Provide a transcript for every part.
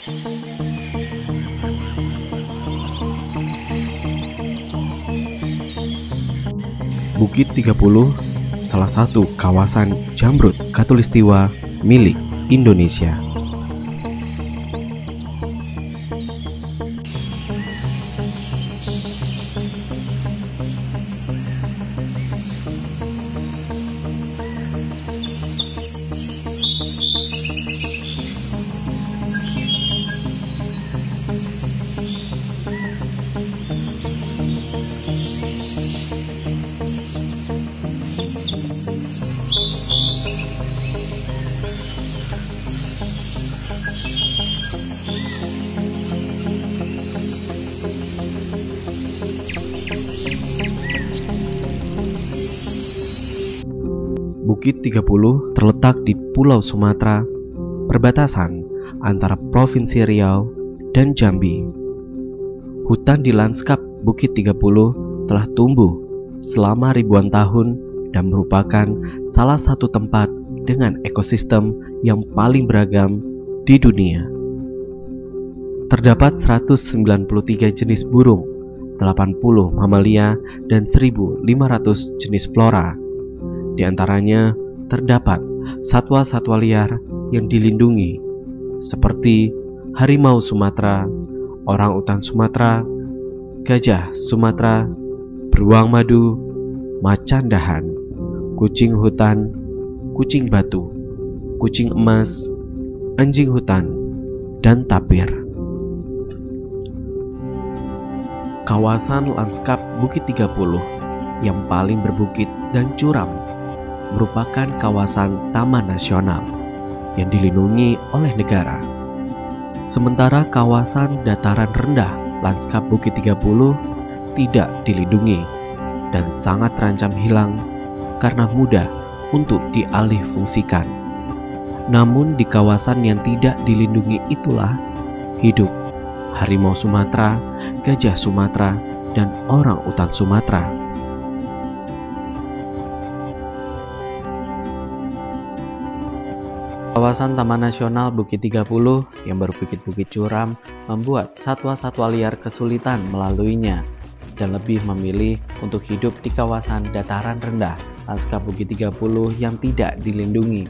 Bukit 30 salah satu kawasan jamrut khatulistiwa milik Indonesia. Bukit 30 terletak di Pulau Sumatera, perbatasan antara Provinsi Riau dan Jambi. Hutan di lanskap Bukit 30 telah tumbuh selama ribuan tahun dan merupakan salah satu tempat dengan ekosistem yang paling beragam di dunia. Terdapat 193 jenis burung, 80 mamalia, dan 1.500 jenis flora. Di antaranya terdapat satwa-satwa liar yang dilindungi seperti harimau Sumatera, orangutan Sumatera, gajah Sumatera, beruang madu, macan dahan, kucing hutan, kucing batu, kucing emas, anjing hutan, dan tapir. Kawasan lanskap Bukit 30 yang paling berbukit dan curam merupakan kawasan taman nasional yang dilindungi oleh negara. Sementara kawasan dataran rendah lanskap Bukit 30 tidak dilindungi dan sangat terancam hilang karena mudah untuk dialihfungsikan. Namun di kawasan yang tidak dilindungi itulah hidup harimau Sumatera, gajah Sumatera, dan orangutan Sumatera. Kawasan Taman Nasional Bukit 30 yang berbukit-bukit curam membuat satwa-satwa liar kesulitan melaluinya dan lebih memilih untuk hidup di kawasan dataran rendah lanskap Bukit 30 yang tidak dilindungi.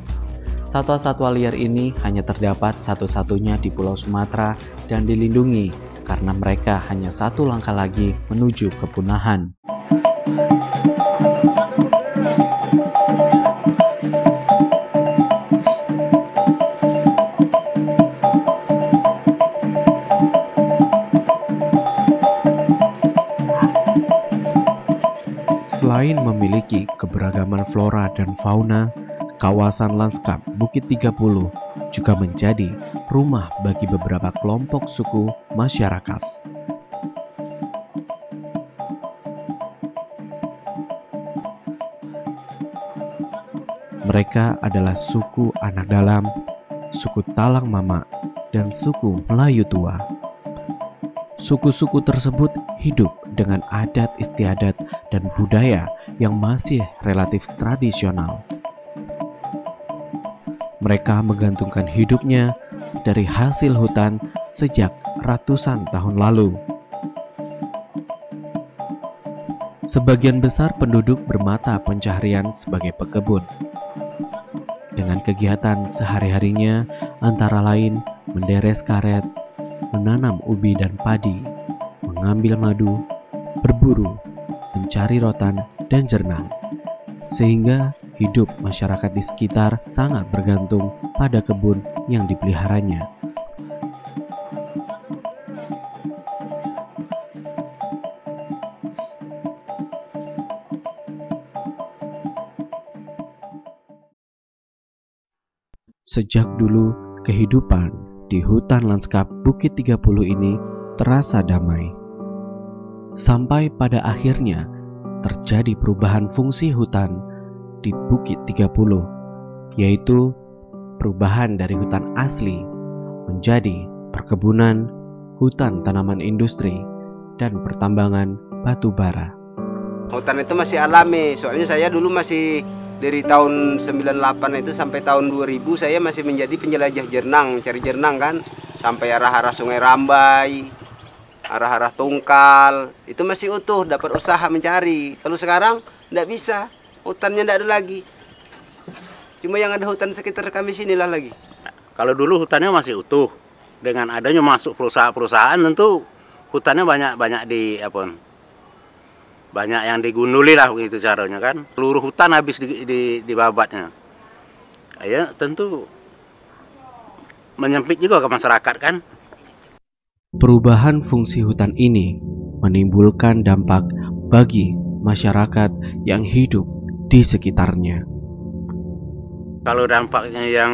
Satwa-satwa liar ini hanya terdapat satu-satunya di Pulau Sumatera dan dilindungi karena mereka hanya satu langkah lagi menuju kepunahan. Selain memiliki keberagaman flora dan fauna, kawasan lanskap Bukit 30 juga menjadi rumah bagi beberapa kelompok suku masyarakat. Mereka adalah suku Anak Dalam, suku Talang Mama, dan suku Melayu Tua. Suku-suku tersebut hidup dengan adat istiadat dan budaya yang masih relatif tradisional. Mereka menggantungkan hidupnya dari hasil hutan sejak ratusan tahun lalu. Sebagian besar penduduk bermata pencaharian sebagai pekebun. Dengan kegiatan sehari-harinya antara lain menderes karet, menanam ubi dan padi, mengambil madu, berburu, mencari rotan, dan jernang. Sehingga hidup masyarakat di sekitar sangat bergantung pada kebun yang dipeliharanya. Sejak dulu, kehidupan di hutan lanskap Bukit 30 ini terasa damai. Sampai pada akhirnya terjadi perubahan fungsi hutan di Bukit 30, yaitu perubahan dari hutan asli menjadi perkebunan, hutan tanaman industri, dan pertambangan batu bara. Hutan itu masih alami, soalnya saya dulu masih dari tahun 98 itu sampai tahun 2000 saya masih menjadi penjelajah jernang, mencari jernang kan. sampai arah-arah Sungai Rambai, arah-arah Tungkal, itu masih utuh, dapat usaha mencari. Kalau sekarang tidak bisa, hutannya tidak ada lagi. Cuma yang ada hutan sekitar kami sinilah lagi. Kalau dulu hutannya masih utuh, dengan adanya masuk perusahaan-perusahaan tentu hutannya banyak banyak yang digunduli lah begitu caranya kan. Seluruh hutan habis dibabatnya. Ya tentu menyempit juga ke masyarakat kan. Perubahan fungsi hutan ini menimbulkan dampak bagi masyarakat yang hidup di sekitarnya. Kalau dampaknya yang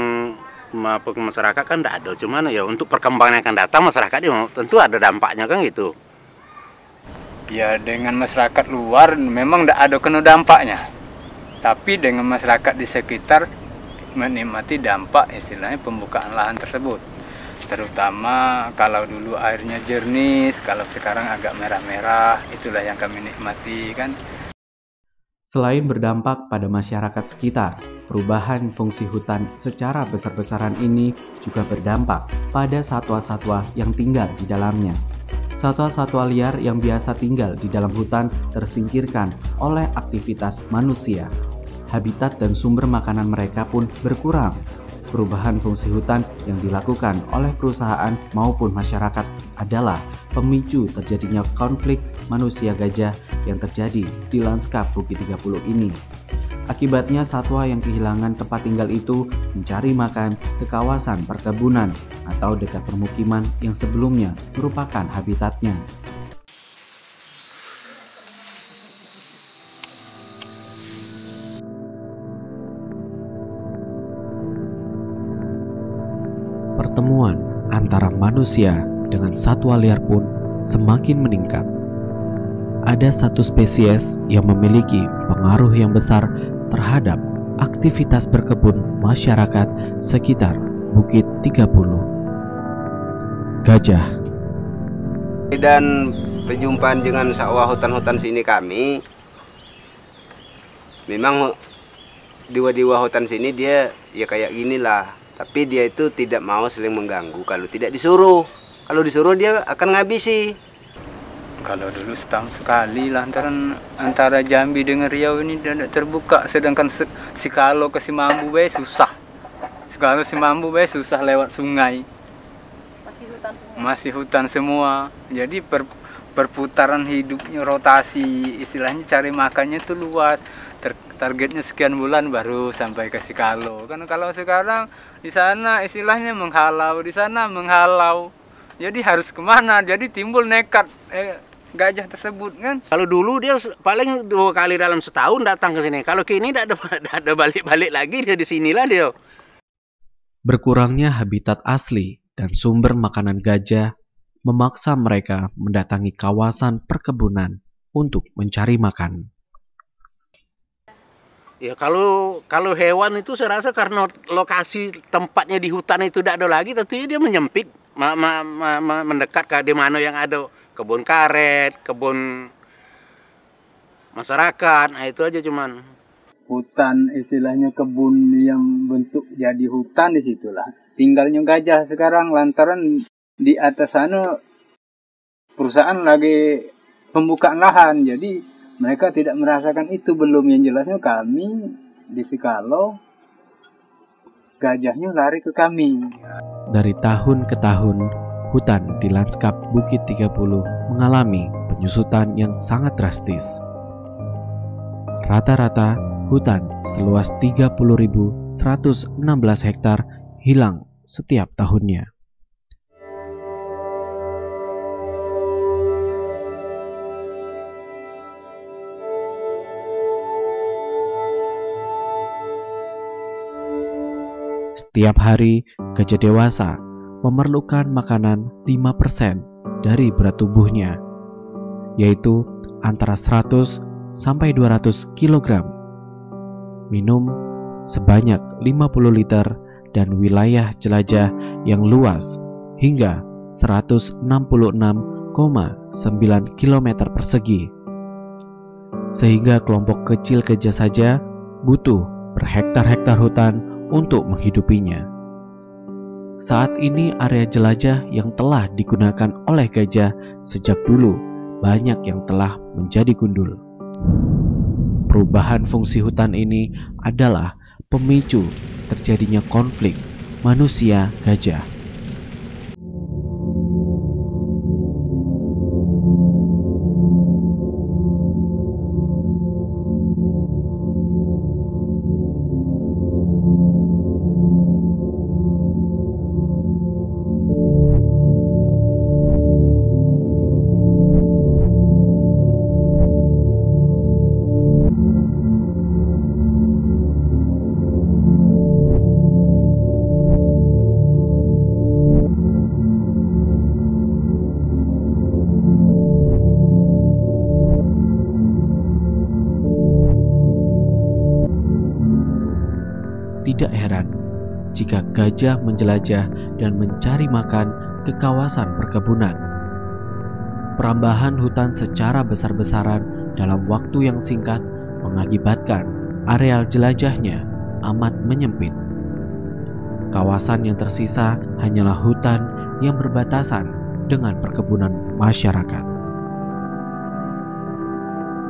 ke masyarakat kan tidak ada, cuman ya untuk perkembangan yang akan datang masyarakat ya tentu ada dampaknya kan gitu. Ya dengan masyarakat luar memang tidak ada kena dampaknya, tapi dengan masyarakat di sekitar menikmati dampak istilahnya pembukaan lahan tersebut. Terutama kalau dulu airnya jernih, kalau sekarang agak merah-merah, itulah yang kami nikmati kan. Selain berdampak pada masyarakat sekitar, perubahan fungsi hutan secara besar-besaran ini juga berdampak pada satwa-satwa yang tinggal di dalamnya. Satwa-satwa liar yang biasa tinggal di dalam hutan tersingkirkan oleh aktivitas manusia. Habitat dan sumber makanan mereka pun berkurang. Perubahan fungsi hutan yang dilakukan oleh perusahaan maupun masyarakat adalah pemicu terjadinya konflik manusia gajah yang terjadi di lanskap Bukit 30 ini. Akibatnya satwa yang kehilangan tempat tinggal itu mencari makan ke kawasan perkebunan atau dekat permukiman yang sebelumnya merupakan habitatnya. Pertemuan antara manusia dengan satwa liar pun semakin meningkat. Ada satu spesies yang memiliki pengaruh yang besar terhadap aktivitas berkebun masyarakat sekitar Bukit 30. Gajah. Dan perjumpaan dengan sawah hutan-hutan sini kami, memang diwa-diwa hutan sini dia ya kayak ginilah. Tapi dia itu tidak mau saling mengganggu kalau tidak disuruh. Kalau disuruh dia akan ngabisi. Kalau dulu setahun sekali lah antara Jambi dengan Riau ini tidak terbuka. Sedangkan Sikalo ke Simambu Bay susah. Sikalo Simambu Bay susah lewat sungai. Masih hutan semua. Jadi perputaran hidupnya rotasi, istilahnya cari makannya itu luas. Targetnya sekian bulan baru sampai ke Sikalo. Kan kalau sekarang di sana istilahnya menghalau, di sana menghalau. Jadi harus kemana? Jadi timbul nekat gajah tersebut kan. Kalau dulu dia paling 2 kali dalam setahun datang ke sini. Kalau kini tidak ada balik-balik lagi, dia di sinilah dia. Berkurangnya habitat asli dan sumber makanan gajah memaksa mereka mendatangi kawasan perkebunan untuk mencari makan. Ya kalau hewan itu saya rasa karena lokasi tempatnya di hutan itu tidak ada lagi, tentunya dia menyempit, mendekat ke di mana yang ada kebun karet, kebun masyarakat, nah itu aja cuman. Hutan istilahnya kebun yang bentuk jadi hutan di situlah. Tinggalnya gajah sekarang lantaran di atas sana perusahaan lagi pembukaan lahan, jadi mereka tidak merasakan itu belum. Yang jelasnya kami di Sikalo, gajahnya lari ke kami. Dari tahun ke tahun, hutan di lanskap Bukit 30 mengalami penyusutan yang sangat drastis. Rata-rata hutan seluas 30.116 hektar hilang setiap tahunnya. Setiap hari, gajah dewasa memerlukan makanan 5% dari berat tubuhnya, yaitu antara 100 sampai 200 kg. Minum sebanyak 50 liter dan wilayah jelajah yang luas hingga 166,9 km persegi. Sehingga kelompok kecil gajah saja butuh berhektar-hektar hutan untuk menghidupinya. Saat ini area jelajah yang telah digunakan oleh gajah sejak dulu banyak yang telah menjadi gundul. Perubahan fungsi hutan ini adalah pemicu terjadinya konflik manusia-gajah. Tidak heran jika gajah menjelajah dan mencari makan ke kawasan perkebunan. Perambahan hutan secara besar-besaran dalam waktu yang singkat mengakibatkan areal jelajahnya amat menyempit. Kawasan yang tersisa hanyalah hutan yang berbatasan dengan perkebunan masyarakat.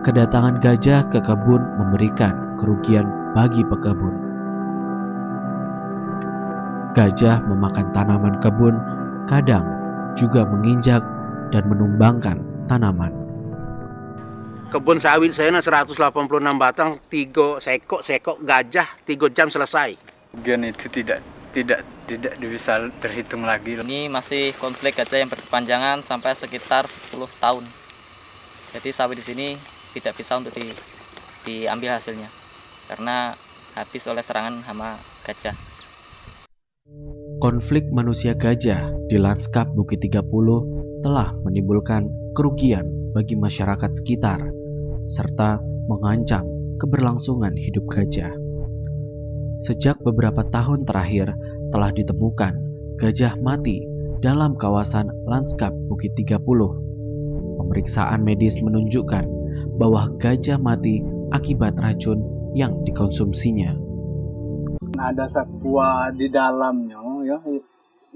Kedatangan gajah ke kebun memberikan kerugian bagi pekebun. Gajah memakan tanaman kebun, kadang juga menginjak dan menumbangkan tanaman. Kebun sawit saya 186 batang, 3 sekok gajah 3 jam selesai. Kerugian itu tidak bisa terhitung lagi. Ini masih konflik gajah yang berkepanjangan sampai sekitar 10 tahun. Jadi sawit di sini tidak bisa untuk diambil hasilnya karena habis oleh serangan hama gajah. Konflik manusia gajah di lanskap Bukit 30 telah menimbulkan kerugian bagi masyarakat sekitar, serta mengancam keberlangsungan hidup gajah. Sejak beberapa tahun terakhir telah ditemukan gajah mati dalam kawasan lanskap Bukit 30. Pemeriksaan medis menunjukkan bahwa gajah mati akibat racun yang dikonsumsinya. Ada sakwa di dalamnya, ya.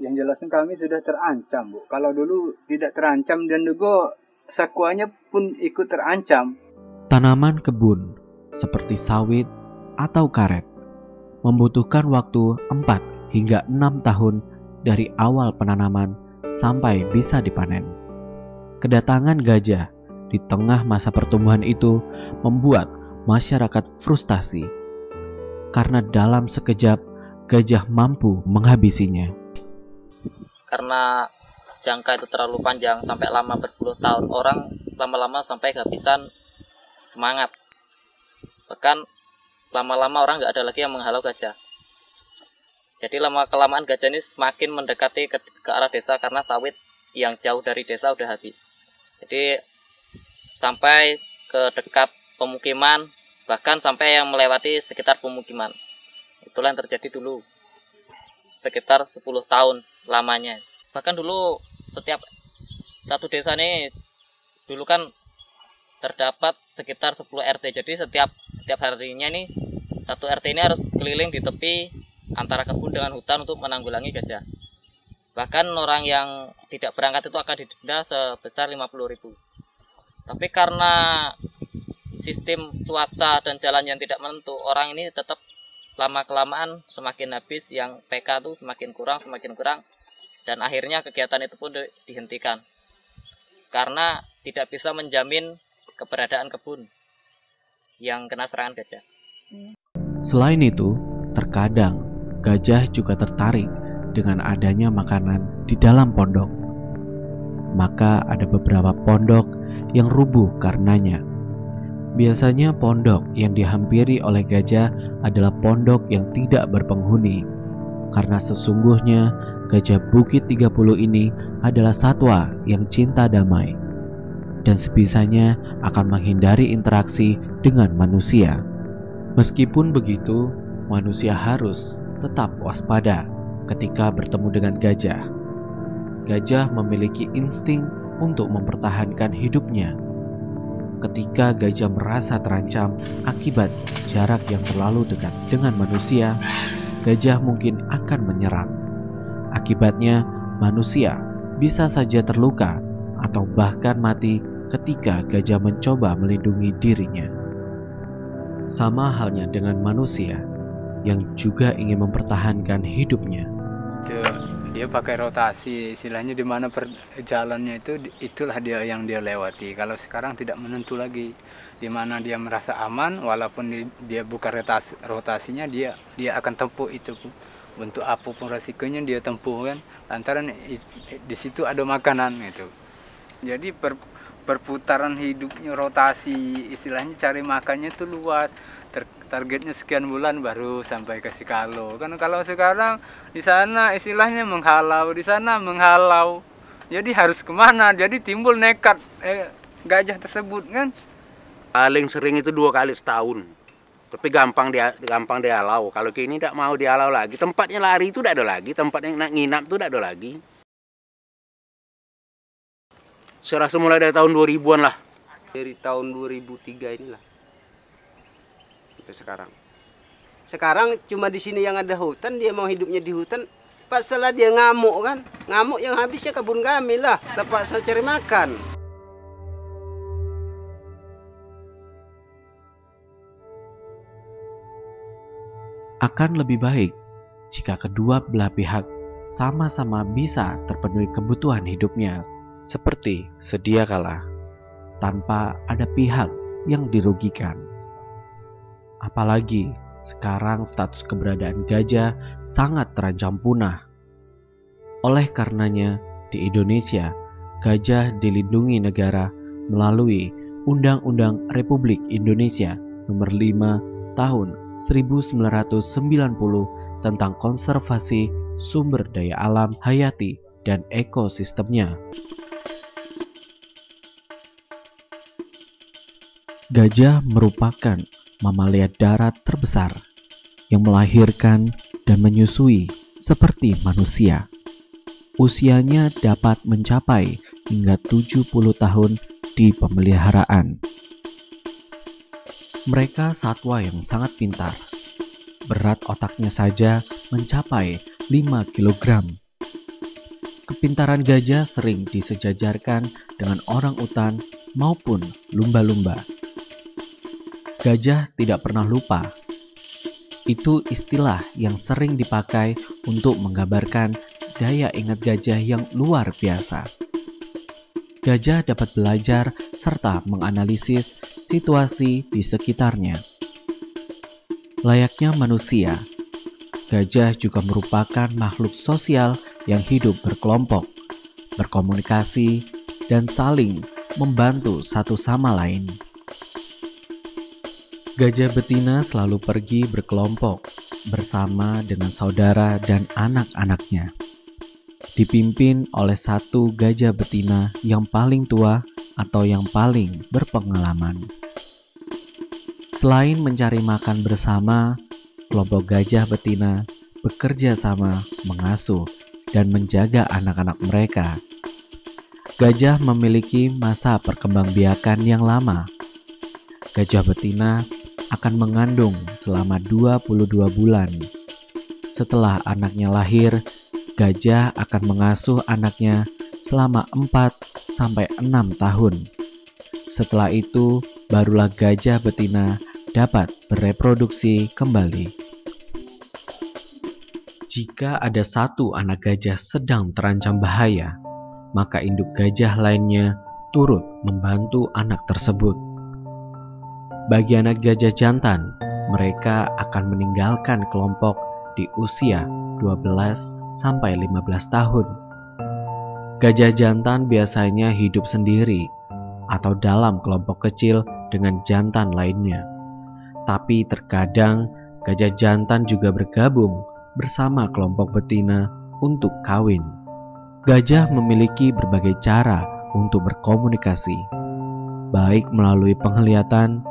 Yang jelasnya kami sudah terancam, Bu. Kalau dulu tidak terancam dan juga sakwanya pun ikut terancam. Tanaman kebun seperti sawit atau karet membutuhkan waktu 4 hingga 6 tahun dari awal penanaman sampai bisa dipanen. Kedatangan gajah di tengah masa pertumbuhan itu membuat masyarakat frustasi, karena dalam sekejap gajah mampu menghabisinya. Karena jangka itu terlalu panjang sampai lama berpuluh tahun, orang lama-lama sampai kehabisan semangat. Bahkan lama-lama orang nggak ada lagi yang menghalau gajah. Jadi lama-kelamaan gajah ini semakin mendekati ke arah desa karena sawit yang jauh dari desa udah habis. Jadi sampai ke dekat pemukiman, bahkan sampai yang melewati sekitar pemukiman. Itulah yang terjadi dulu sekitar 10 tahun lamanya. Bahkan dulu setiap satu desa ini dulu kan terdapat sekitar 10 RT. Jadi setiap harinya ini satu RT ini harus keliling di tepi antara kebun dengan hutan untuk menanggulangi gajah. Bahkan orang yang tidak berangkat itu akan didenda sebesar 50.000. Tapi karena sistem cuaca dan jalan yang tidak menentu, orang ini tetap lama-kelamaan semakin habis, yang PK itu semakin kurang, dan akhirnya kegiatan itu pun dihentikan karena tidak bisa menjamin keberadaan kebun yang kena serangan gajah. Selain itu, terkadang gajah juga tertarik dengan adanya makanan di dalam pondok. Maka ada beberapa pondok yang rubuh karenanya. Biasanya pondok yang dihampiri oleh gajah adalah pondok yang tidak berpenghuni, karena sesungguhnya gajah Bukit 30 ini adalah satwa yang cinta damai dan sebisanya akan menghindari interaksi dengan manusia. Meskipun begitu, manusia harus tetap waspada ketika bertemu dengan gajah. Gajah memiliki insting untuk mempertahankan hidupnya. Ketika gajah merasa terancam akibat jarak yang terlalu dekat dengan manusia, gajah mungkin akan menyerang. Akibatnya, manusia bisa saja terluka atau bahkan mati ketika gajah mencoba melindungi dirinya. Sama halnya dengan manusia yang juga ingin mempertahankan hidupnya. Dia pakai rotasi, istilahnya di mana jalannya itulah dia yang dia lewati. Kalau sekarang tidak menentu lagi, di mana dia merasa aman, walaupun dia buka rotasinya, dia akan tempuh itu. Untuk apapun resikonya dia tempuh kan, lantaran di situ ada makanan gitu. Jadi perputaran hidupnya, rotasi, istilahnya cari makannya itu luas. Targetnya sekian bulan baru sampai ke Sikalo. Kan kalau sekarang di sana istilahnya menghalau, di sana menghalau. Jadi harus kemana? Jadi timbul nekat gajah tersebut kan. Paling sering itu 2 kali setahun. Tapi gampang dihalau. Kalau kini tidak mau dihalau lagi. Tempatnya lari itu tidak ada lagi. Tempat yang nak nginap itu tidak ada lagi. Saya rasa mulai dari tahun 2000-an lah. Dari tahun 2003 inilah. Sampai sekarang. Sekarang cuma di sini yang ada hutan, dia mau hidupnya di hutan. Pasalah dia ngamuk kan. Ngamuk yang habisnya kebun kami lah. Terpaksa cari makan. Akan lebih baik jika kedua belah pihak sama-sama bisa terpenuhi kebutuhan hidupnya seperti sedia kala, tanpa ada pihak yang dirugikan. Apalagi sekarang status keberadaan gajah sangat terancam punah. Oleh karenanya, di Indonesia, gajah dilindungi negara melalui Undang-Undang Republik Indonesia Nomor 5 Tahun 1990 tentang konservasi sumber daya alam hayati dan ekosistemnya. Gajah merupakan mamalia darat terbesar yang melahirkan dan menyusui seperti manusia. Usianya dapat mencapai hingga 70 tahun di pemeliharaan. Mereka satwa yang sangat pintar. Berat otaknya saja mencapai 5 kg. Kepintaran gajah sering disejajarkan dengan orangutan maupun lumba-lumba. Gajah tidak pernah lupa. Itu istilah yang sering dipakai untuk menggambarkan daya ingat gajah yang luar biasa. Gajah dapat belajar serta menganalisis situasi di sekitarnya. Layaknya manusia, gajah juga merupakan makhluk sosial yang hidup berkelompok, berkomunikasi, dan saling membantu satu sama lain. Gajah betina selalu pergi berkelompok bersama dengan saudara dan anak-anaknya. Dipimpin oleh satu gajah betina yang paling tua atau yang paling berpengalaman. Selain mencari makan bersama, kelompok gajah betina bekerja sama mengasuh dan menjaga anak-anak mereka. Gajah memiliki masa perkembangbiakan yang lama. Gajah betina akan mengandung selama 22 bulan. Setelah anaknya lahir, gajah akan mengasuh anaknya selama 4-6 tahun. Setelah itu, barulah gajah betina dapat bereproduksi kembali. Jika ada satu anak gajah sedang terancam bahaya, maka induk gajah lainnya turut membantu anak tersebut. Bagi anak gajah jantan, mereka akan meninggalkan kelompok di usia 12-15 tahun. Gajah jantan biasanya hidup sendiri atau dalam kelompok kecil dengan jantan lainnya. Tapi terkadang gajah jantan juga bergabung bersama kelompok betina untuk kawin. Gajah memiliki berbagai cara untuk berkomunikasi, baik melalui penglihatan,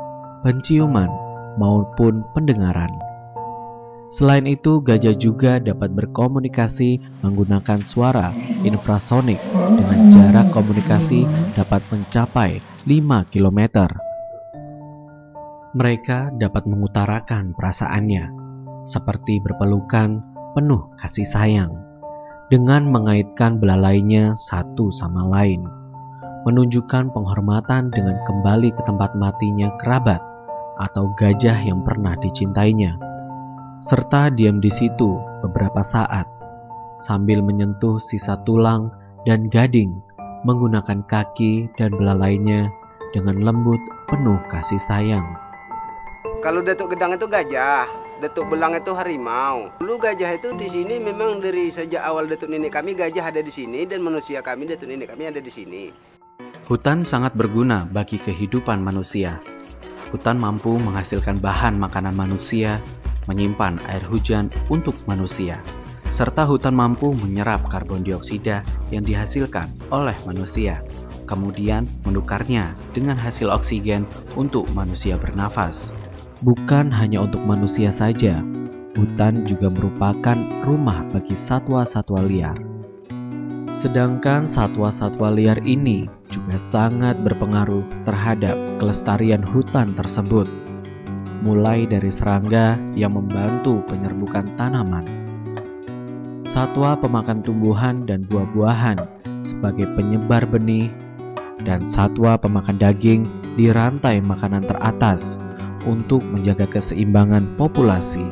penciuman, maupun pendengaran. Selain itu, gajah juga dapat berkomunikasi menggunakan suara infrasonik dengan jarak komunikasi dapat mencapai 5 km. Mereka dapat mengutarakan perasaannya, seperti berpelukan penuh kasih sayang, dengan mengaitkan belalainya satu sama lain, menunjukkan penghormatan dengan kembali ke tempat matinya kerabat atau gajah yang pernah dicintainya, serta diam di situ beberapa saat sambil menyentuh sisa tulang dan gading menggunakan kaki dan belalainya dengan lembut penuh kasih sayang. Kalau Datuk Gedang itu gajah, Datuk Belang itu harimau. Dulu gajah itu di sini memang dari sejak awal Datuk nenek kami gajah ada di sini dan manusia kami Datuk nenek kami ada di sini. Hutan sangat berguna bagi kehidupan manusia. Hutan mampu menghasilkan bahan makanan manusia, menyimpan air hujan untuk manusia, serta hutan mampu menyerap karbon dioksida yang dihasilkan oleh manusia, kemudian menukarnya dengan hasil oksigen untuk manusia bernafas. Bukan hanya untuk manusia saja, hutan juga merupakan rumah bagi satwa-satwa liar. Sedangkan satwa-satwa liar ini juga sangat berpengaruh terhadap kelestarian hutan tersebut, mulai dari serangga yang membantu penyerbukan tanaman, satwa pemakan tumbuhan dan buah-buahan sebagai penyebar benih, dan satwa pemakan daging di rantai makanan teratas untuk menjaga keseimbangan populasi.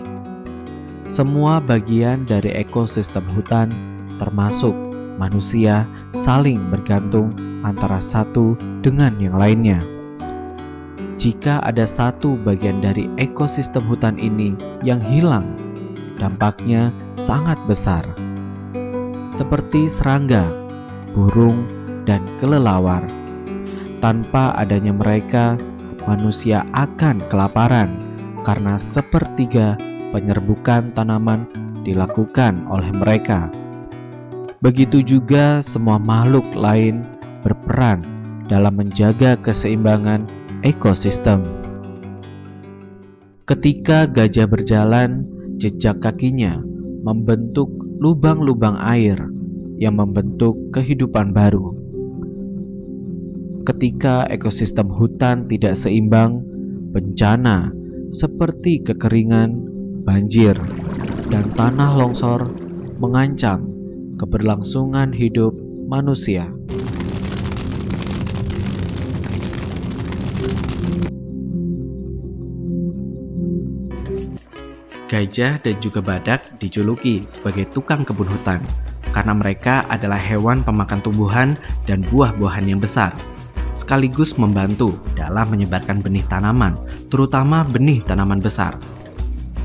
Semua bagian dari ekosistem hutan, termasuk manusia, saling bergantung antara satu dengan yang lainnya. Jika ada satu bagian dari ekosistem hutan ini yang hilang, dampaknya sangat besar. Seperti serangga, burung, dan kelelawar. Tanpa adanya mereka, manusia akan kelaparan karena sepertiga penyerbukan tanaman dilakukan oleh mereka. Begitu juga semua makhluk lain berperan dalam menjaga keseimbangan ekosistem. Ketika gajah berjalan, jejak kakinya membentuk lubang-lubang air yang membentuk kehidupan baru. Ketika ekosistem hutan tidak seimbang, bencana seperti kekeringan, banjir, dan tanah longsor mengancam keberlangsungan hidup manusia. Gajah dan juga badak dijuluki sebagai tukang kebun hutan karena mereka adalah hewan pemakan tumbuhan dan buah-buahan yang besar, sekaligus membantu dalam menyebarkan benih tanaman, terutama benih tanaman besar.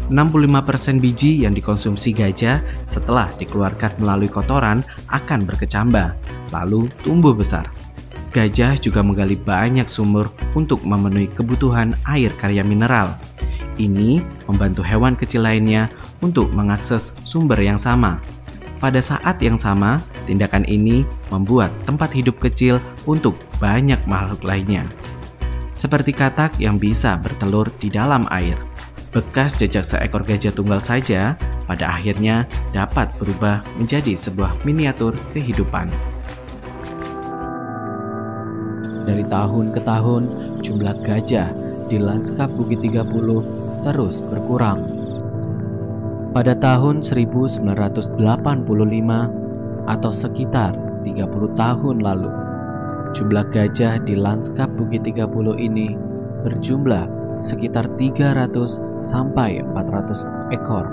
65% biji yang dikonsumsi gajah setelah dikeluarkan melalui kotoran akan berkecambah, lalu tumbuh besar. Gajah juga menggali banyak sumur untuk memenuhi kebutuhan air kaya mineral. Ini membantu hewan kecil lainnya untuk mengakses sumber yang sama. Pada saat yang sama, tindakan ini membuat tempat hidup kecil untuk banyak makhluk lainnya. Seperti katak yang bisa bertelur di dalam air. Bekas jejak seekor gajah tunggal saja pada akhirnya dapat berubah menjadi sebuah miniatur kehidupan. Dari tahun ke tahun, jumlah gajah di lanskap Bukit 30 terus berkurang. Pada tahun 1985 atau sekitar 30 tahun lalu, jumlah gajah di lanskap Bukit 30 ini berjumlah sekitar 300 sampai 400 ekor.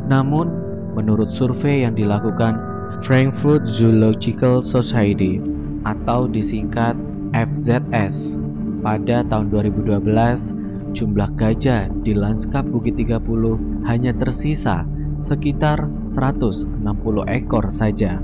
Namun, menurut survei yang dilakukan Frankfurt Zoological Society atau disingkat FZS pada tahun 2012, jumlah gajah di lanskap Bukit 30 hanya tersisa sekitar 160 ekor saja.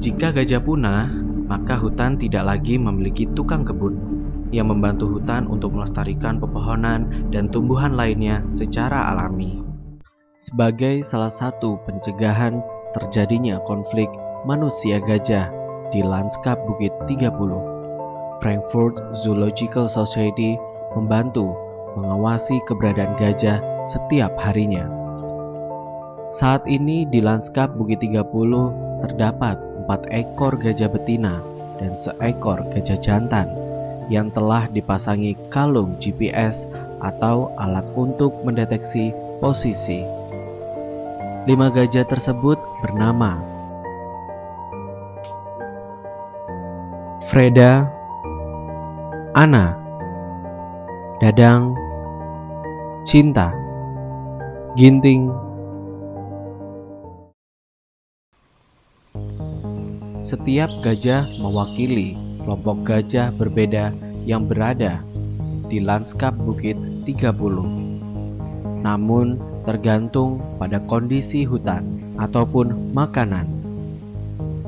Jika gajah punah, maka hutan tidak lagi memiliki tukang kebun yang membantu hutan untuk melestarikan pepohonan dan tumbuhan lainnya secara alami. Sebagai salah satu pencegahan terjadinya konflik manusia gajah di lanskap Bukit 30, Frankfurt Zoological Society membantu mengawasi keberadaan gajah setiap harinya. Saat ini di lanskap Bukit 30 terdapat 4 ekor gajah betina dan seekor gajah jantan yang telah dipasangi kalung GPS atau alat untuk mendeteksi posisi. 5 gajah tersebut bernama Freda, Ana, Dadang, Cinta, Ginting. Setiap gajah mewakili kelompok gajah berbeda yang berada di lanskap Bukit 30. Namun tergantung pada kondisi hutan ataupun makanan.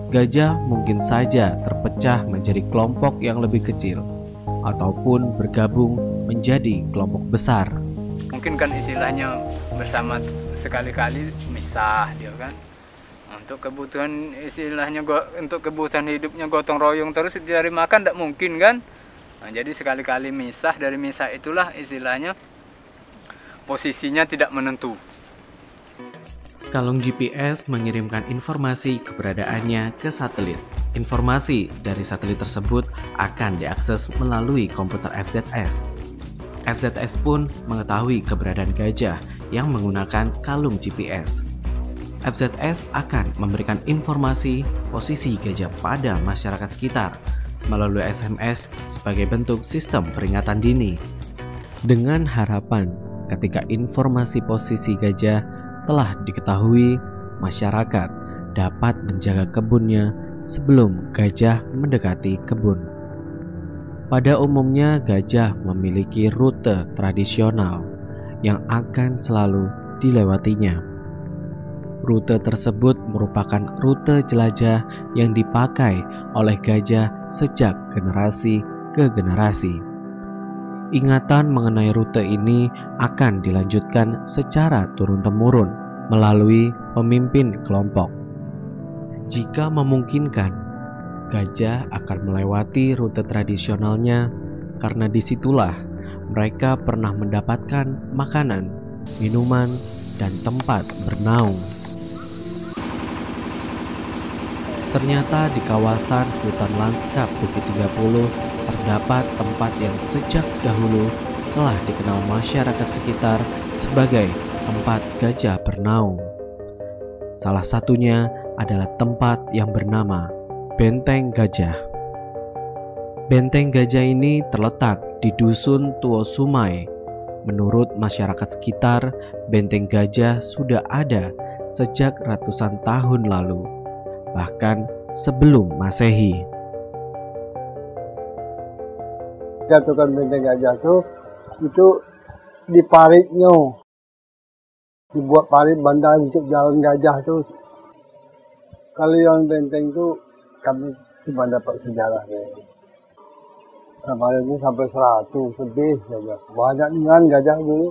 Gajah mungkin saja terpecah menjadi kelompok yang lebih kecil ataupun bergabung menjadi kelompok besar. Mungkin kan istilahnya bersama sekali-kali misah dia kan. Untuk kebutuhan istilahnya untuk kebutuhan hidupnya gotong royong terus cari makan tidak mungkin kan. Nah, jadi sekali-kali misah, dari misah itulah istilahnya posisinya tidak menentu. Kalung GPS mengirimkan informasi keberadaannya ke satelit. Informasi dari satelit tersebut akan diakses melalui komputer FZS. FZS pun mengetahui keberadaan gajah yang menggunakan kalung GPS. FZS akan memberikan informasi posisi gajah pada masyarakat sekitar melalui SMS sebagai bentuk sistem peringatan dini. Dengan harapan ketika informasi posisi gajah telah diketahui, masyarakat dapat menjaga kebunnya sebelum gajah mendekati kebun. Pada umumnya gajah memiliki rute tradisional yang akan selalu dilewatinya. Rute tersebut merupakan rute jelajah yang dipakai oleh gajah sejak generasi ke generasi. Ingatan mengenai rute ini akan dilanjutkan secara turun-temurun melalui pemimpin kelompok. Jika memungkinkan, gajah akan melewati rute tradisionalnya karena disitulah mereka pernah mendapatkan makanan, minuman, dan tempat bernaung. Ternyata di kawasan hutan lanskap Bukit 30 terdapat tempat yang sejak dahulu telah dikenal masyarakat sekitar sebagai tempat gajah bernaung. Salah satunya adalah tempat yang bernama Benteng Gajah. Benteng Gajah ini terletak di Dusun Tuo Sumai. Menurut masyarakat sekitar, Benteng Gajah sudah ada sejak ratusan tahun lalu, bahkan sebelum Masehi. Jatuhkan Benteng Gajah itu di paritnya, dibuat parit bandar untuk jalan gajah tuh. Kalau yang benteng itu kami cuma dapat sejarahnya. Sampai 100 lebih saja. Banyak dengan gajah dulu.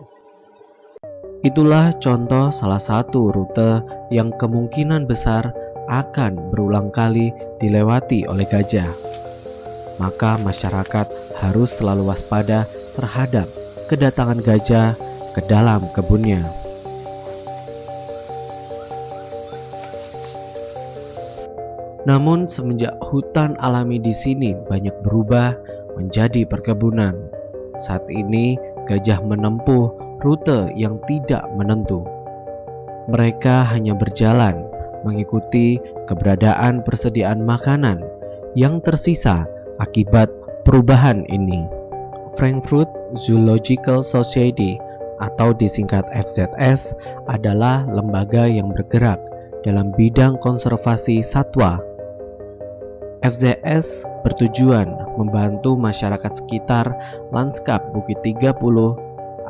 Itulah contoh salah satu rute yang kemungkinan besar akan berulang kali dilewati oleh gajah. Maka masyarakat harus selalu waspada terhadap kedatangan gajah ke dalam kebunnya. Namun semenjak hutan alami di sini banyak berubah menjadi perkebunan, saat ini gajah menempuh rute yang tidak menentu. Mereka hanya berjalan mengikuti keberadaan persediaan makanan yang tersisa akibat perubahan ini. Frankfurt Zoological Society atau disingkat FZS adalah lembaga yang bergerak dalam bidang konservasi satwa. FZS bertujuan membantu masyarakat sekitar lanskap Bukit 30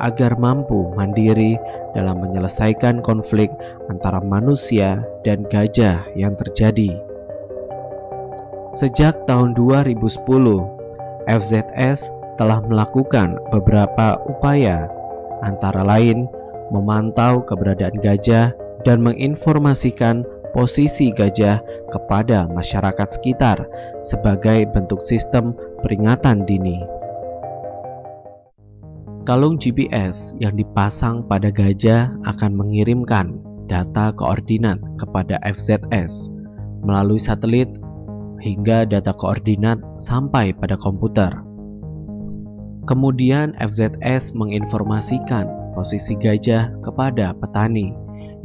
agar mampu mandiri dalam menyelesaikan konflik antara manusia dan gajah yang terjadi. Sejak tahun 2010, FZS telah melakukan beberapa upaya, antara lain memantau keberadaan gajah dan menginformasikan posisi gajah kepada masyarakat sekitar sebagai bentuk sistem peringatan dini. Kalung GPS yang dipasang pada gajah akan mengirimkan data koordinat kepada FZS melalui satelit hingga data koordinat sampai pada komputer. Kemudian FZS menginformasikan posisi gajah kepada petani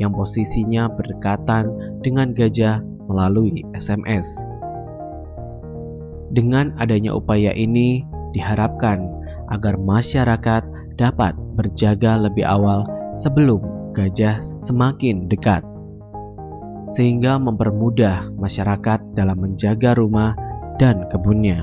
yang posisinya berdekatan dengan gajah melalui SMS. Dengan adanya upaya ini diharapkan agar masyarakat dapat berjaga lebih awal sebelum gajah semakin dekat, sehingga mempermudah masyarakat dalam menjaga rumah dan kebunnya.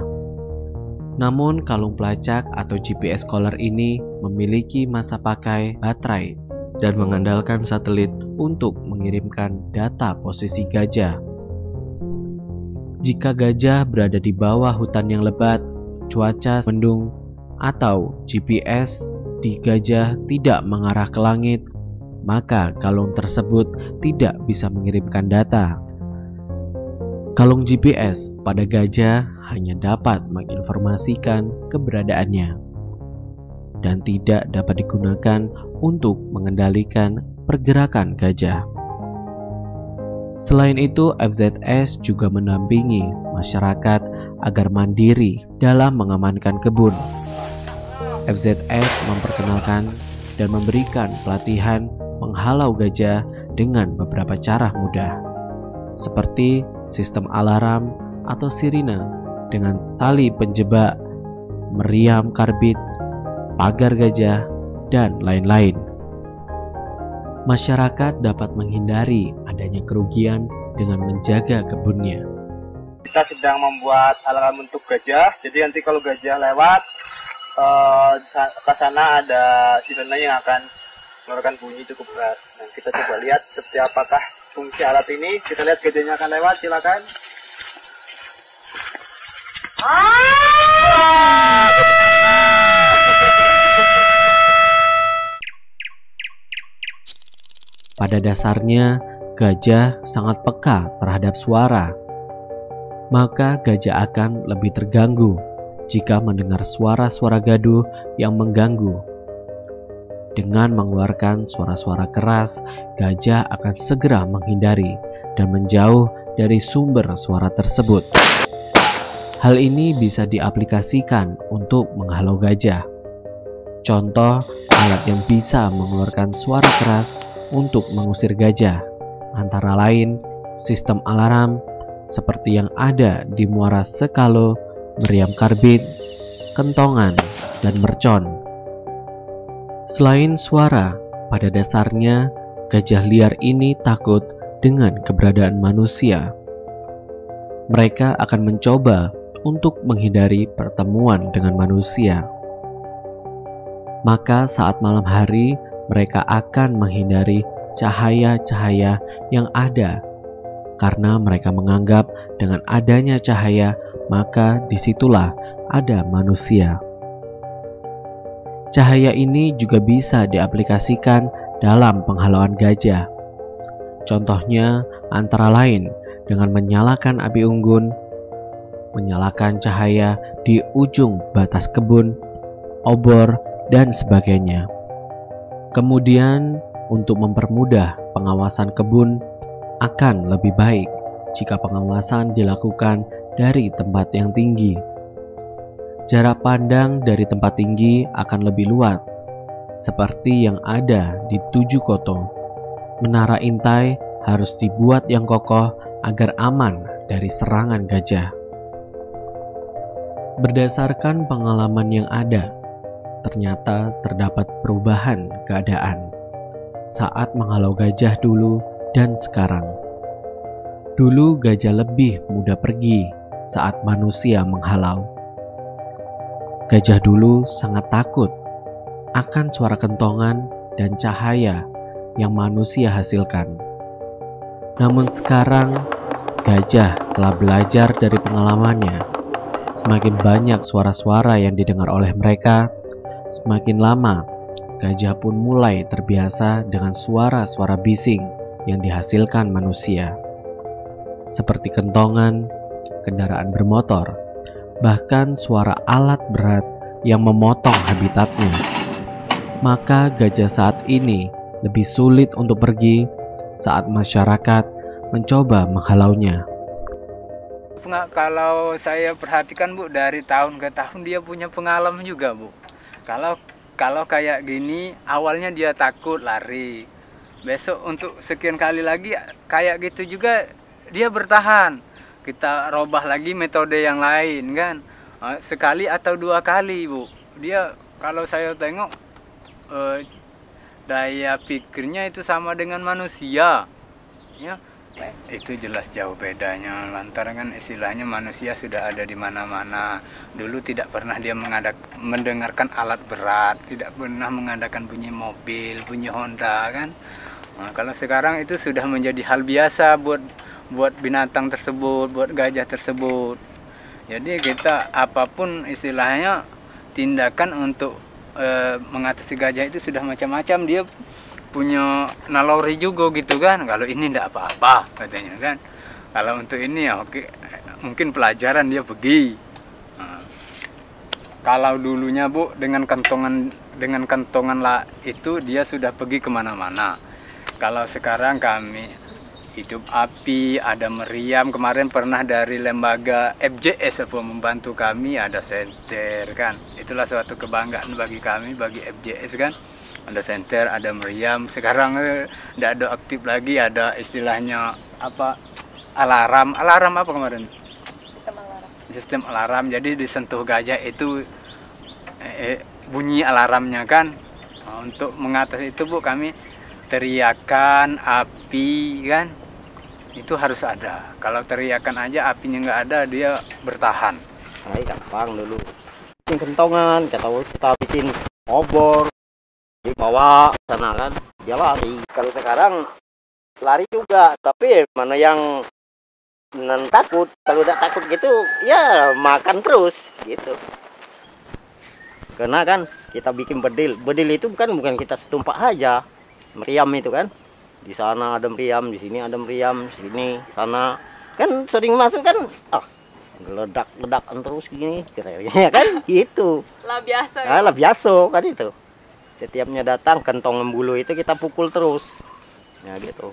Namun kalung pelacak atau GPS collar ini memiliki masa pakai baterai dan mengandalkan satelit untuk mengirimkan data posisi gajah. Jika gajah berada di bawah hutan yang lebat, cuaca mendung, atau GPS di gajah tidak mengarah ke langit, maka kalung tersebut tidak bisa mengirimkan data. Kalung GPS pada gajah hanya dapat menginformasikan keberadaannya dan tidak dapat digunakan untuk mengendalikan pergerakan gajah. Selain itu, FZS juga mendampingi masyarakat agar mandiri dalam mengamankan kebun. FZS memperkenalkan dan memberikan pelatihan menghalau gajah dengan beberapa cara mudah, seperti sistem alarm atau sirine dengan tali penjebak, meriam karbit, pagar gajah, dan lain-lain. Masyarakat dapat menghindari adanya kerugian dengan menjaga kebunnya. Kita sedang membuat alarm untuk gajah, jadi nanti kalau gajah lewat ke sana ada sirene yang akan mengeluarkan bunyi cukup keras. Nah, kita coba lihat seperti apakah fungsi alat ini. Kita lihat gajahnya akan lewat, silakan. Pada dasarnya, gajah sangat peka terhadap suara. Maka gajah akan lebih terganggu jika mendengar suara-suara gaduh yang mengganggu. Dengan mengeluarkan suara-suara keras, gajah akan segera menghindari dan menjauh dari sumber suara tersebut. Hal ini bisa diaplikasikan untuk menghalau gajah. Contoh alat yang bisa mengeluarkan suara keras untuk mengusir gajah, antara lain sistem alarm seperti yang ada di Muara Sekalo, meriam karbit, kentongan, dan mercon. Selain suara, pada dasarnya gajah liar ini takut dengan keberadaan manusia. Mereka akan mencoba untuk menghindari pertemuan dengan manusia. Maka saat malam hari, mereka akan menghindari cahaya-cahaya yang ada, karena mereka menganggap dengan adanya cahaya, maka disitulah ada manusia. Cahaya ini juga bisa diaplikasikan dalam penghalauan gajah. Contohnya antara lain dengan menyalakan api unggun, menyalakan cahaya di ujung batas kebun, obor, dan sebagainya. Kemudian untuk mempermudah pengawasan kebun akan lebih baik jika pengawasan dilakukan dari tempat yang tinggi. Jarak pandang dari tempat tinggi akan lebih luas, seperti yang ada di Tujuh Koto. Menara intai harus dibuat yang kokoh agar aman dari serangan gajah. Berdasarkan pengalaman yang ada, ternyata terdapat perubahan keadaan saat menghalau gajah dulu dan sekarang. Dulu gajah lebih mudah pergi saat manusia menghalau. Gajah dulu sangat takut akan suara kentongan dan cahaya yang manusia hasilkan. Namun sekarang, gajah telah belajar dari pengalamannya. Semakin banyak suara-suara yang didengar oleh mereka, semakin lama gajah pun mulai terbiasa dengan suara-suara bising yang dihasilkan manusia, seperti kentongan, kendaraan bermotor, bahkan suara alat berat yang memotong habitatnya. Maka gajah saat ini lebih sulit untuk pergi saat masyarakat mencoba menghalaunya. Kalau saya perhatikan Bu, dari tahun ke tahun dia punya pengalaman juga Bu. Kalau kalau kayak gini awalnya dia takut lari. Besok untuk sekian kali lagi kayak gitu juga dia bertahan. Kita robah lagi metode yang lain kan. Sekali atau 2 kali, Bu. Dia kalau saya tengok daya pikirnya itu sama dengan manusia. Ya, itu jelas jauh bedanya, lantaran kan istilahnya manusia sudah ada di mana-mana. Dulu tidak pernah dia mendengarkan alat berat, tidak pernah mengadakan bunyi mobil, bunyi Honda kan. Nah, kalau sekarang itu sudah menjadi hal biasa buat binatang tersebut, buat gajah tersebut. Jadi kita apapun istilahnya tindakan untuk mengatasi gajah itu sudah macam-macam. Dia punya naluri juga gitu kan. Kalau ini tidak apa-apa katanya kan. Kalau untuk ini ya oke, mungkin pelajaran dia pergi. Nah, kalau dulunya Bu dengan kantongan lah itu dia sudah pergi kemana-mana. Kalau sekarang kami hidup api, ada meriam. Kemarin pernah dari lembaga FJS apa membantu kami, ada senter kan. Itulah suatu kebanggaan bagi kami, bagi FJS kan. Ada senter, ada meriam. Sekarang tidak ada aktif lagi, ada istilahnya apa, alarm apa kemarin? Sistem alarm. Jadi disentuh gajah itu bunyi alarmnya kan. Nah, untuk mengatasi itu Bu, kami teriakan api kan, itu harus ada. Kalau teriakan aja apinya nggak ada, dia bertahan. Nah, gampang dulu bikin kentongan, kita bikin obor, dibawa sana kan, dia lari. Kalau sekarang lari juga, tapi mana yang takut. Kalau udah takut gitu ya makan terus gitu. Karena kan kita bikin bedil itu bukan kita setumpak aja, meriam itu kan. Di sana ada meriam, di sini ada meriam, sini sana kan sering masuk kan, ledak-ledakan terus gini, ya kan gitu. Lah biasa. Ya? Lah biasa kan itu. Setiapnya datang kentong bulu itu kita pukul terus, ya gitu.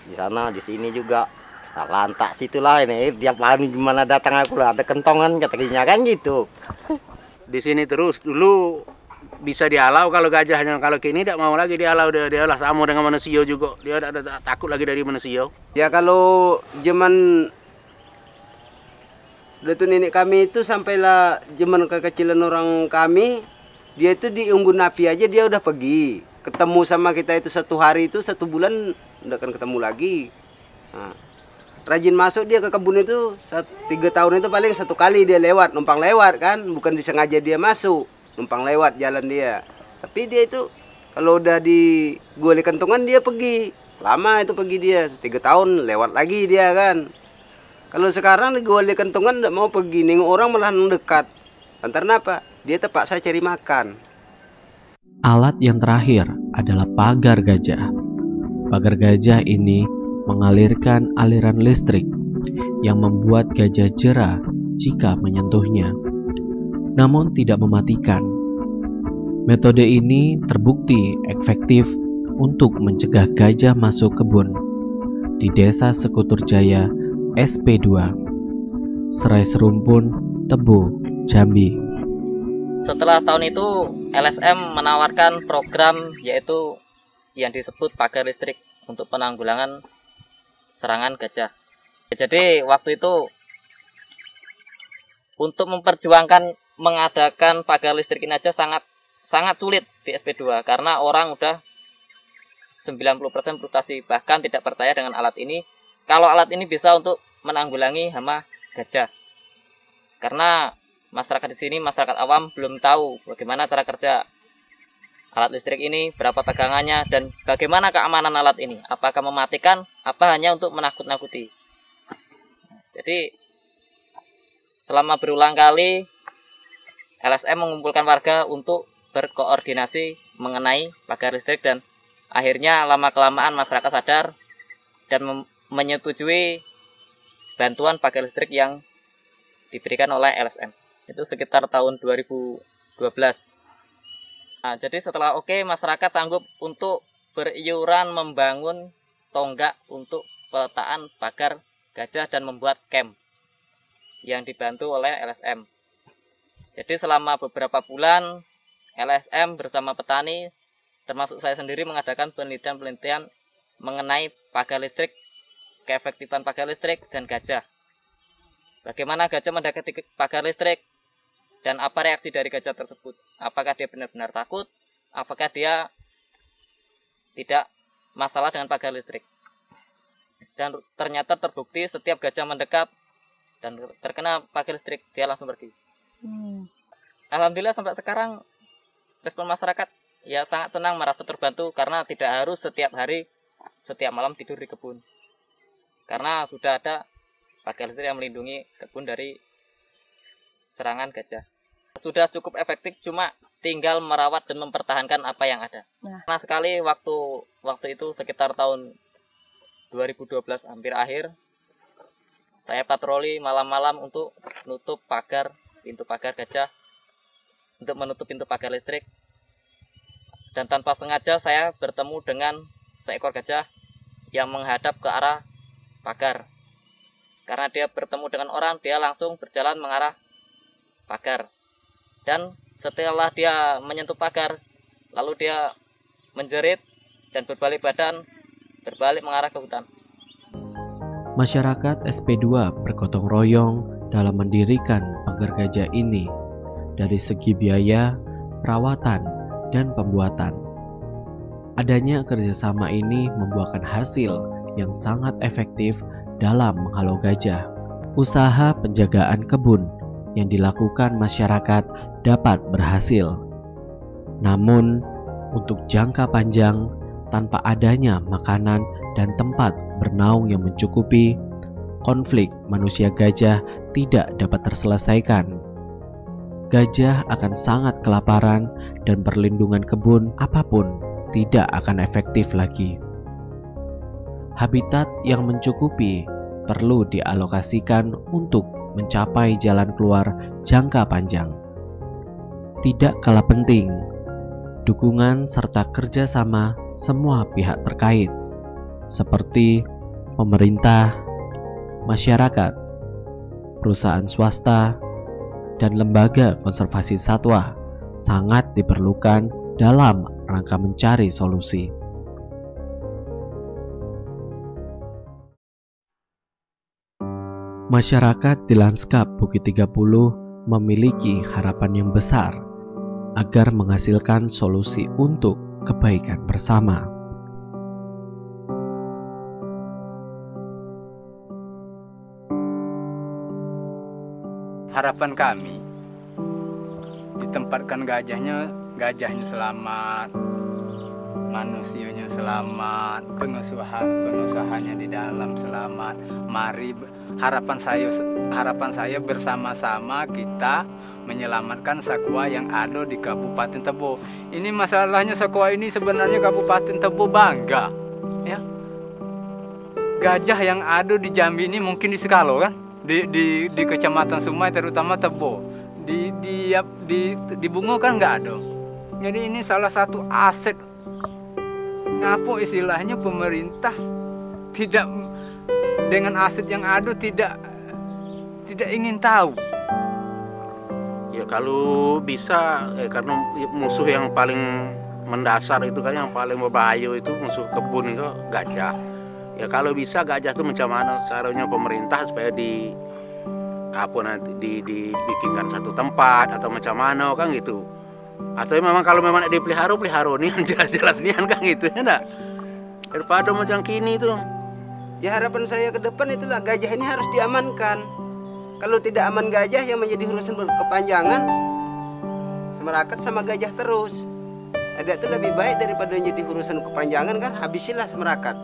Di sana, di sini juga. Nah, lantak situlah ini. Tiap hari gimana datang aku lah ada kentongan katanya kan gitu. Di sini terus dulu bisa dihalau kalau gajahnya, kalau kini tidak mau lagi dihalau, dia lah sama dengan manusia juga, dia ada takut lagi dari manusia. Ya kalau zaman datu nenek kami itu sampailah zaman kekecilan orang kami, dia itu di unggun api aja dia udah pergi, ketemu sama kita itu 1 hari itu 1 bulan udah akan ketemu lagi. Nah, rajin masuk dia ke kebun itu 3 tahun itu paling 1 kali dia lewat, numpang lewat kan, bukan disengaja dia masuk. Numpang lewat jalan dia. Tapi dia itu kalau udah di goli kentongan dia pergi. Lama itu pergi dia, 3 tahun lewat lagi dia kan. Kalau sekarang di goli kentongan enggak mau pergi, nengok orang malah mendekat. Lantaran apa? Dia terpaksa cari makan. Alat yang terakhir adalah pagar gajah. Pagar gajah ini mengalirkan aliran listrik yang membuat gajah jera jika menyentuhnya, namun tidak mematikan. Metode ini terbukti efektif untuk mencegah gajah masuk kebun di Desa Sekutur Jaya SP2, Serai Serumpun, Tebo, Jambi. Setelah tahun itu LSM menawarkan program yaitu yang disebut pagar listrik untuk penanggulangan serangan gajah. Jadi waktu itu untuk memperjuangkan mengadakan pagar listrik ini aja sangat sulit di SP2 karena orang udah 90% frustasi, bahkan tidak percaya dengan alat ini. Kalau alat ini bisa untuk menanggulangi hama gajah. Karena masyarakat di sini, masyarakat awam belum tahu bagaimana cara kerja alat listrik ini, berapa tegangannya dan bagaimana keamanan alat ini. Apakah mematikan, apa hanya untuk menakut-nakuti. Jadi selama berulang kali LSM mengumpulkan warga untuk berkoordinasi mengenai pagar listrik dan akhirnya lama-kelamaan masyarakat sadar dan menyetujui bantuan pagar listrik yang diberikan oleh LSM. Itu sekitar tahun 2012. Nah, jadi setelah masyarakat sanggup untuk beriuran membangun tonggak untuk peletaan pagar gajah dan membuat camp yang dibantu oleh LSM. Jadi selama beberapa bulan LSM bersama petani, termasuk saya sendiri mengadakan penelitian-penelitian mengenai pagar listrik, keefektifan pagar listrik dan gajah. Bagaimana gajah mendekati pagar listrik dan apa reaksi dari gajah tersebut? Apakah dia benar-benar takut? Apakah dia tidak masalah dengan pagar listrik? Dan ternyata terbukti setiap gajah mendekat dan terkena pagar listrik, dia langsung pergi. Alhamdulillah sampai sekarang respon masyarakat ya sangat senang, merasa terbantu karena tidak harus setiap hari, setiap malam tidur di kebun. Karena sudah ada pagar listrik yang melindungi kebun dari serangan gajah. Sudah cukup efektif, cuma tinggal merawat dan mempertahankan apa yang ada. Nah sekali waktu itu sekitar tahun 2012 hampir akhir, saya patroli malam-malam untuk menutup pintu pagar gajah, untuk menutup pintu pagar listrik. Dan tanpa sengaja saya bertemu dengan seekor gajah yang menghadap ke arah pagar. Karena dia bertemu dengan orang, dia langsung berjalan mengarah pagar. Dan setelah dia menyentuh pagar, lalu dia menjerit dan berbalik badan, berbalik mengarah ke hutan. Masyarakat SP2 bergotong royong dalam mendirikan pagar gajah ini dari segi biaya, perawatan, dan pembuatan. Adanya kerjasama ini membuahkan hasil yang sangat efektif dalam menghalau gajah. Usaha penjagaan kebun yang dilakukan masyarakat dapat berhasil. Namun, untuk jangka panjang, tanpa adanya makanan dan tempat bernaung yang mencukupi, konflik manusia gajah tidak dapat terselesaikan. Gajah akan sangat kelaparan dan perlindungan kebun apapun tidak akan efektif lagi. Habitat yang mencukupi perlu dialokasikan untuk mencapai jalan keluar jangka panjang. Tidak kalah penting, dukungan serta kerjasama semua pihak terkait, seperti pemerintah, masyarakat, perusahaan swasta, dan lembaga konservasi satwa sangat diperlukan dalam rangka mencari solusi. Masyarakat di Lanskap Bukit 30 memiliki harapan yang besar agar menghasilkan solusi untuk kebaikan bersama. Harapan kami ditempatkan gajahnya selamat, manusianya selamat, pengusahanya di dalam selamat. Mari harapan saya bersama-sama kita menyelamatkan satwa yang ada di Kabupaten Tebo. Ini masalahnya satwa ini sebenarnya Kabupaten Tebo bangga, ya. Gajah yang ada di Jambi ini mungkin di Sekalo kan, di Kecamatan Sumai terutama Tebo, di Bungo kan nggak ada. Jadi ini salah satu aset. Ngapo istilahnya pemerintah tidak dengan aset yang ada tidak ingin tahu. Ya kalau bisa, karena musuh yang paling mendasar itu kan, yang paling berbahaya itu musuh kebun itu gajah. Ya kalau bisa gajah itu macam mana caranya pemerintah supaya dibikinkan satu tempat atau macam mana kan gitu. Atau memang kalau memang dipelihara nih jelas-jelas nih kan gitu ya enggak. Daripada macam kini itu. Ya harapan saya ke depan itulah gajah ini harus diamankan. Kalau tidak aman gajah yang menjadi urusan berkepanjangan, semerakat sama gajah terus. Ada itu lebih baik daripada menjadi urusan kepanjangan kan, habisilah semerakat.